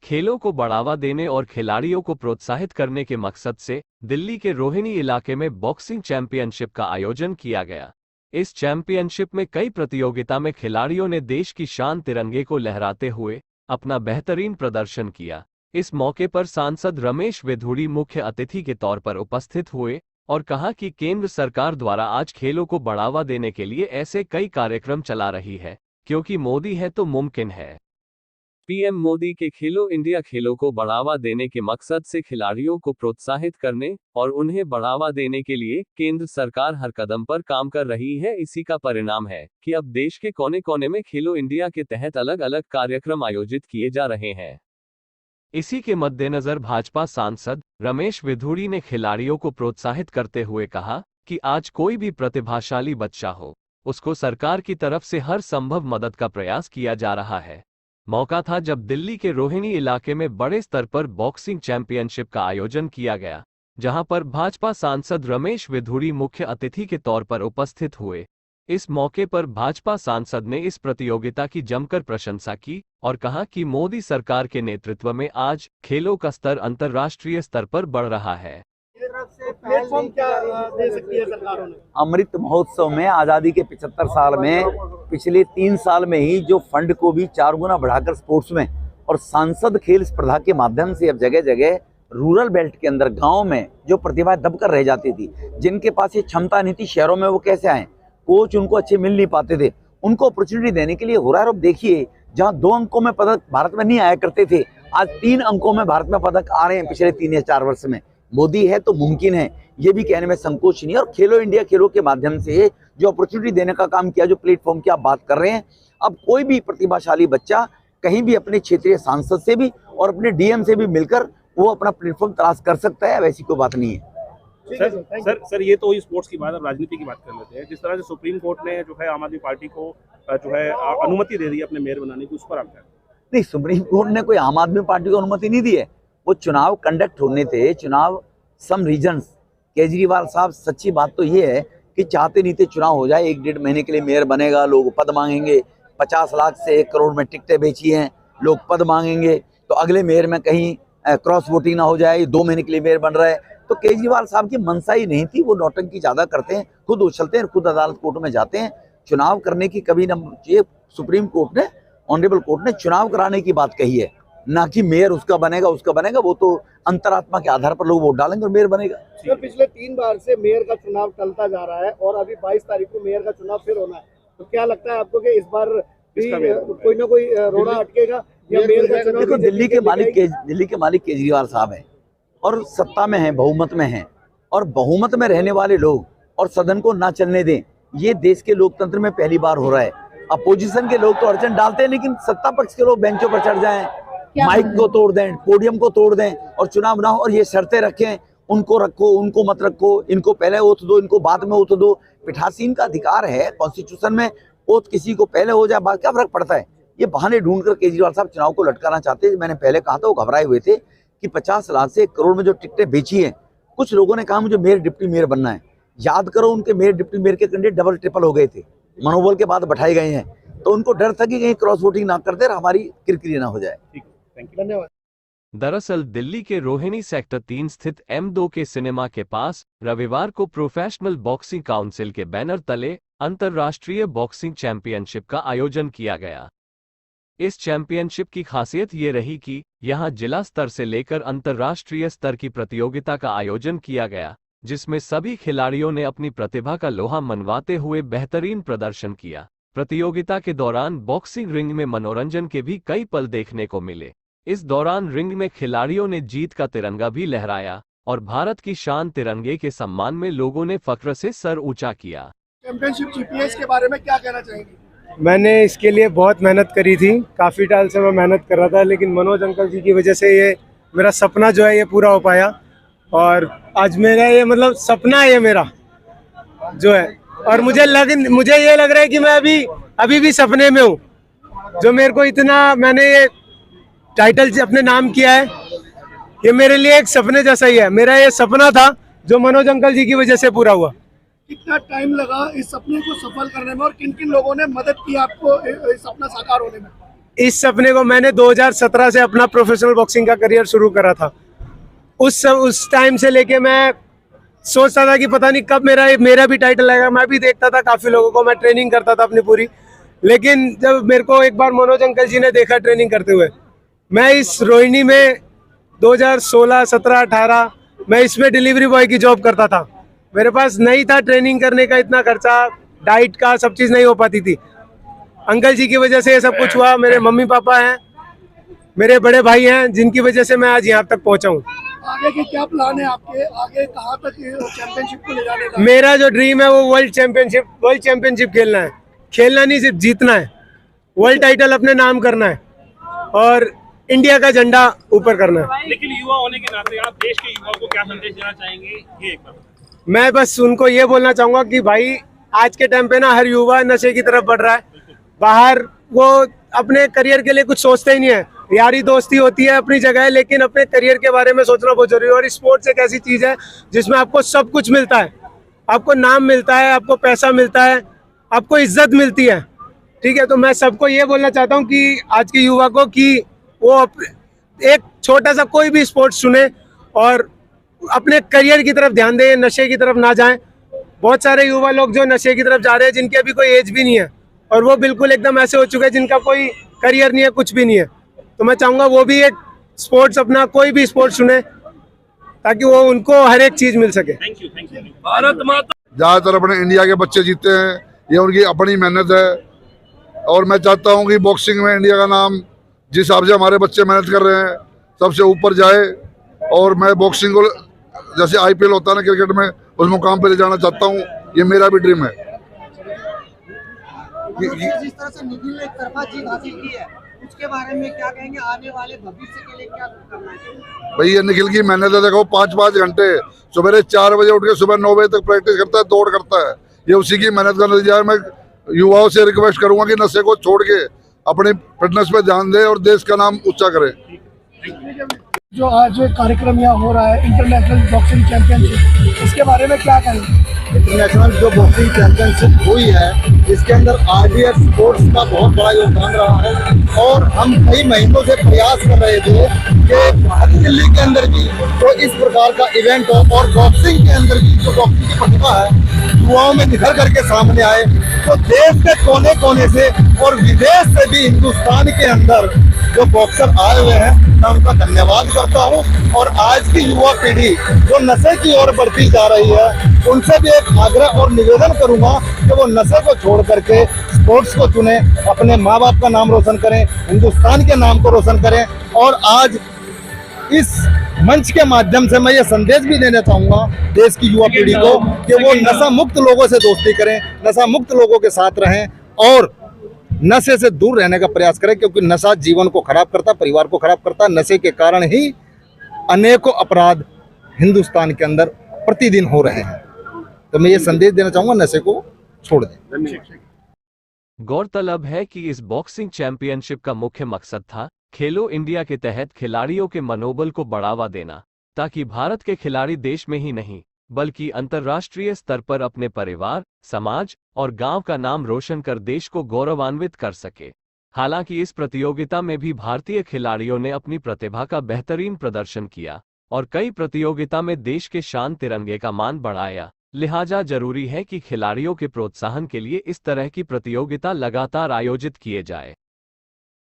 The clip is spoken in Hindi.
खेलों को बढ़ावा देने और खिलाड़ियों को प्रोत्साहित करने के मकसद से दिल्ली के रोहिणी इलाके में बॉक्सिंग चैंपियनशिप का आयोजन किया गया। इस चैंपियनशिप में कई प्रतियोगिता में खिलाड़ियों ने देश की शान तिरंगे को लहराते हुए अपना बेहतरीन प्रदर्शन किया। इस मौके पर सांसद रमेश वेधुड़ी मुख्य अतिथि के तौर पर उपस्थित हुए और कहा कि केंद्र सरकार द्वारा आज खेलों को बढ़ावा देने के लिए ऐसे कई कार्यक्रम चला रही है, क्योंकि मोदी है तो मुमकिन है। पीएम मोदी के खेलो इंडिया खेलों को बढ़ावा देने के मकसद से खिलाड़ियों को प्रोत्साहित करने और उन्हें बढ़ावा देने के लिए केंद्र सरकार हर कदम पर काम कर रही है। इसी का परिणाम है कि अब देश के कोने कोने में खेलो इंडिया के तहत अलग अलग कार्यक्रम आयोजित किए जा रहे हैं। इसी के मद्देनजर भाजपा सांसद रमेश वेधुड़ी ने खिलाड़ियों को प्रोत्साहित करते हुए कहा कि आज कोई भी प्रतिभाशाली बच्चा हो, उसको सरकार की तरफ से हर संभव मदद का प्रयास किया जा रहा है। मौका था जब दिल्ली के रोहिणी इलाके में बड़े स्तर पर बॉक्सिंग चैंपियनशिप का आयोजन किया गया, जहां पर भाजपा सांसद रमेश वेधुड़ी मुख्य अतिथि के तौर पर उपस्थित हुए। इस मौके पर भाजपा सांसद ने इस प्रतियोगिता की जमकर प्रशंसा की और कहा कि मोदी सरकार के नेतृत्व में आज खेलों का स्तर अंतर्राष्ट्रीय स्तर पर बढ़ रहा है। प्लेटफॉर्म क्या दे सकती है सरकारों ने? अमृत महोत्सव में आज़ादी के 75 साल में पिछले 3 साल में ही जो फंड को भी 4 गुना बढ़ाकर स्पोर्ट्स में और सांसद खेल स्पर्धा के माध्यम से अब जगह जगह रूरल बेल्ट के अंदर गांव में जो प्रतिभाएं दबकर रह जाती थी, जिनके पास ये क्षमता नहीं थी, शहरों में वो कैसे आए, कोच उनको अच्छे मिल नहीं पाते थे, उनको अपॉर्चुनिटी देने के लिए हो रहा है। अब देखिए, जहाँ 2 अंकों में पदक भारत में नहीं आया करते थे, आज 3 अंकों में भारत में पदक आ रहे हैं पिछले 3 या 4 वर्ष में। मोदी है तो मुमकिन है, ये भी कहने में संकोच नहीं है। और खेलो इंडिया खेलों के माध्यम से जो अपॉर्चुनिटी देने का काम किया, जो प्लेटफॉर्म की आप बात कर रहे हैं, अब कोई भी प्रतिभाशाली बच्चा कहीं भी अपने क्षेत्रीय सांसद से भी और अपने डीएम से भी मिलकर वो अपना प्लेटफॉर्म तलाश कर सकता है। वैसी कोई बात नहीं है। सर ये तो स्पोर्ट्स की बात, अब राजनीति की बात कर लेते हैं। जिस तरह से सुप्रीम कोर्ट ने जो है आम आदमी पार्टी को जो है अनुमति दे दी है अपने मेयर बनाने की, उस पर आप क्या? नहीं, सुप्रीम कोर्ट ने कोई आम आदमी पार्टी को अनुमति नहीं दी है। वो चुनाव कंडक्ट होने थे, चुनाव सम रीजन्स। केजरीवाल साहब, सच्ची बात तो ये है कि चाहते नहीं थे चुनाव हो जाए, 1-1.5 महीने के लिए मेयर बनेगा, लोग पद मांगेंगे, 50 लाख से 1 करोड़ में टिकटें बेची हैं, लोग पद मांगेंगे, तो अगले मेयर में कहीं क्रॉस वोटिंग ना हो जाए, 2 महीने के लिए मेयर बन रहा है। तो केजरीवाल साहब की मनसा ही नहीं थी, वो नौटंकी ज्यादा करते हैं, खुद उछलते हैं, खुद अदालत कोर्ट में जाते हैं। चुनाव करने की कभी न, ये सुप्रीम कोर्ट ने, ऑनरेबल कोर्ट ने चुनाव कराने की बात कही है, ना कि मेयर उसका बनेगा। वो तो अंतरात्मा के आधार पर लोग वोट डालेंगे और मेयर बनेगा। सर, पिछले 3 बार से मेयर का चुनाव टलता जा रहा है और अभी 22 तारीख को मेयर का चुनाव फिर होना है, तो क्या लगता है आपको कि इस बार भी कोई ना कोई रोड़ा अटकेगा या मेयर का चुनाव? देखो, दिल्ली के मालिक केजरीवाल साहब हैं और सत्ता में हैं, बहुमत में हैं, और बहुमत में रहने वाले लोग और सदन को ना चलने दें, ये देश के लोकतंत्र में पहली बार हो रहा है। अपोजिशन के लोग तो अड़चन डालते हैं, लेकिन सत्ता पक्ष के लोग बेंचों पर चढ़ जाएं, माइक को तोड़ दें, पोडियम को तोड़ दें और चुनाव ना हो, और ये शर्तें रखें, उनको रखो, उनको मत रखो, इनको पहले ओथ दो, इनको बाद में ओथ दो। पीठासीन का अधिकार है कॉन्स्टिट्यूशन में, ओथ किसी को पहले हो जाए, बाद क्या फर्क पड़ता है। ये बहाने ढूंढकर केजरीवाल साहब चुनाव को लटकाना चाहते हैं। मैंने पहले कहा था, वो घबराए हुए थे कि 50 लाख से 1 करोड़ में जो टिकटें बेची हैं, कुछ लोगों ने कहा मुझे मेयर डिप्टी मेयर बनना है। याद करो, उनके मेयर डिप्टी मेयर के कैंडिडेट डबल ट्रिपल हो गए थे, मनोबल के बाद बैठाए गए हैं, तो उनको डर था कि कहीं क्रॉस वोटिंग ना कर दे और हमारी किरकिरी ना हो जाए। धन्यवाद। दरअसल दिल्ली के रोहिणी सेक्टर 3 स्थित M2 के सिनेमा के पास रविवार को प्रोफेशनल बॉक्सिंग काउंसिल के बैनर तले अंतर्राष्ट्रीय बॉक्सिंग चैंपियनशिप का आयोजन किया गया। इस चैंपियनशिप की खासियत ये रही कि यहां जिला स्तर से लेकर अंतर्राष्ट्रीय स्तर की प्रतियोगिता का आयोजन किया गया, जिसमें सभी खिलाड़ियों ने अपनी प्रतिभा का लोहा मनवाते हुए बेहतरीन प्रदर्शन किया। प्रतियोगिता के दौरान बॉक्सिंग रिंग में मनोरंजन के भी कई पल देखने को मिले। इस दौरान रिंग में खिलाड़ियों ने जीत का तिरंगा भी लहराया और भारत की शान तिरंगे के सम्मान में लोगों ने फख्र से सर ऊंचा किया। चैंपियनशिप जीपीएस के बारे में क्या कहना चाहेंगे? मैंने इसके लिए बहुत मेहनत करी थी, काफ़ी टाइम से मैं मेहनत कर रहा था, लेकिन मनोज अंकल जी की वजह से ये मेरा सपना जो है ये पूरा हो पाया। और आज मेरा ये मतलब सपना है ये मेरा जो है, और मुझे ये लग रहा है कि मैं अभी भी सपने में हूँ। जो मेरे को इतना मैंने ये टाइटल से अपने नाम किया है, ये मेरे लिए एक सपने जैसा ही है। मेरा ये सपना था जो मनोज अंकल जी की वजह से पूरा हुआ। कितना टाइम लगा इस सपने को सफल करने में और किन किन लोगों ने मदद की आपको इस सपना साकार होने में? इस सपने को मैंने 2017 से अपना प्रोफेशनल बॉक्सिंग का करियर शुरू करा था। उस टाइम से लेके मैं सोचता था कि पता नहीं कब मेरा भी टाइटल आएगा। मैं भी देखता था काफ़ी लोगों को, मैं ट्रेनिंग करता था अपनी पूरी, लेकिन जब मेरे को एक बार मनोज अंकल जी ने देखा ट्रेनिंग करते हुए, मैं इस रोहिणी में 2016, 17, 18 मैं इसमें डिलीवरी बॉय की जॉब करता था। मेरे पास नहीं था ट्रेनिंग करने का इतना खर्चा, डाइट का सब चीज़ नहीं हो पाती थी। अंकल जी की वजह से ये सब कुछ हुआ। मेरे मम्मी पापा हैं, मेरे बड़े भाई हैं, जिनकी वजह से मैं आज यहाँ तक पहुँचा हूँ। आगे के क्या प्लान है आपके, आगे कहाँ तक चैंपियनशिप को ले जाने का? मेरा जो ड्रीम है वो वर्ल्ड चैंपियनशिप खेलना है। खेलना नहीं, सिर्फ जीतना है। वर्ल्ड टाइटल अपने नाम करना है और इंडिया का झंडा ऊपर करना है। लेकिन युवा होने के नाते आप देश के युवाओं को क्या संदेश देना चाहेंगे, ये एक बार? मैं बस उनको ये बोलना चाहूँगा कि भाई आज के टाइम पे ना हर युवा नशे की तरफ बढ़ रहा है। बाहर वो अपने करियर के लिए कुछ सोचते ही नहीं है। यारी दोस्ती होती है अपनी जगह है, लेकिन अपने करियर के बारे में सोचना बहुत जरूरी है। और स्पोर्ट्स एक ऐसी चीज़ है जिसमें आपको सब कुछ मिलता है। आपको नाम मिलता है, आपको पैसा मिलता है, आपको इज्जत मिलती है। ठीक है, तो मैं सबको ये बोलना चाहता हूँ कि आज के युवा को कि वो एक छोटा सा कोई भी स्पोर्ट्स चुने और अपने करियर की तरफ ध्यान दें, नशे की तरफ ना जाएं। बहुत सारे युवा लोग जो नशे की तरफ जा रहे हैं, जिनकी अभी कोई एज भी नहीं है और वो बिल्कुल एकदम ऐसे हो चुके हैं जिनका कोई करियर नहीं है, कुछ भी नहीं है। तो मैं चाहूँगा वो भी एक स्पोर्ट्स, अपना कोई भी स्पोर्ट्स चुने ताकि वो उनको हर एक चीज़ मिल सके। Thank you, thank you. Bharat माता। ज़्यादातर अपने इंडिया के बच्चे जीते हैं, ये उनकी अपनी मेहनत है। और मैं चाहता हूँ कि बॉक्सिंग में इंडिया का नाम जिस हिसाब से हमारे बच्चे मेहनत कर रहे हैं सबसे ऊपर जाए। और मैं बॉक्सिंग को जैसे IPL होता है ना क्रिकेट में, उस मुकाम पे ले जाना चाहता हूँ। ये मेरा भी ड्रीम है। जिस तरह से निखिल ने एक तरफा जीत हासिल की है, उसके बारे में क्या कहेंगे? आने वाले भविष्य के लिए क्या करना है? भाई ये निखिल की मेहनत है। देखो 5-5 घंटे सवेरे 4 बजे उठ के सुबह 9 बजे तक प्रैक्टिस करता है, दौड़ करता है। ये उसी की मेहनत का नतीजा है। मैं युवाओं से रिक्वेस्ट करूंगा कि नशे को छोड़ के अपनी फिटनेस पे ध्यान दे और देश का नाम ऊंचा करे। जो आज कार्यक्रम यहाँ हो रहा है, इंटरनेशनल बॉक्सिंग चैंपियनशिप, इसके बारे में क्या कहेंगे? इंटरनेशनल जो बॉक्सिंग चैंपियनशिप हुई है, इसके अंदर RDF स्पोर्ट्स का बहुत बड़ा योगदान रहा है। और हम कई महीनों से प्रयास कर रहे थे कि दिल्ली के अंदर भी तो इस प्रकार का इवेंट हो और बॉक्सिंग के अंदर भी जो बॉक्सिंग की प्रतिभा है युवाओं में निखर करके सामने आए। तो देश के कोने कोने से और विदेश से भी हिंदुस्तान के अंदर जो बॉक्सर आए हुए हैं, मैं उनका धन्यवाद करता हूं। और आज की युवा पीढ़ी जो नशे की ओर बढ़ती जा रही है, उनसे भी एक आग्रह और निवेदन करूंगा कि वो नशे को छोड़ करके स्पोर्ट्स को चुने, अपने माँ बाप का नाम रोशन करें, हिंदुस्तान के नाम को रोशन करें। और आज इस मंच के माध्यम से मैं ये संदेश भी देना चाहूंगा देश की युवा पीढ़ी को कि वो नशा मुक्त लोगों से दोस्ती करें, नशा मुक्त लोगों के साथ रहें और नशे से दूर रहने का प्रयास करें, क्योंकि नशा जीवन को खराब करता है, परिवार को खराब करता है। नशे के कारण ही अनेकों अपराध हिंदुस्तान के अंदर प्रतिदिन हो रहे हैं। तो मैं ये संदेश देना चाहूंगा, नशे को छोड़ दें। गौरतलब है कि इस बॉक्सिंग चैंपियनशिप का मुख्य मकसद था खेलो इंडिया के तहत खिलाड़ियों के मनोबल को बढ़ावा देना, ताकि भारत के खिलाड़ी देश में ही नहीं बल्कि अंतर्राष्ट्रीय स्तर पर अपने परिवार, समाज और गांव का नाम रोशन कर देश को गौरवान्वित कर सके। हालांकि इस प्रतियोगिता में भी भारतीय खिलाड़ियों ने अपनी प्रतिभा का बेहतरीन प्रदर्शन किया और कई प्रतियोगिता में देश के शान तिरंगे का मान बढ़ाया। लिहाजा जरूरी है कि खिलाड़ियों के प्रोत्साहन के लिए इस तरह की प्रतियोगिता लगातार आयोजित किए जाए।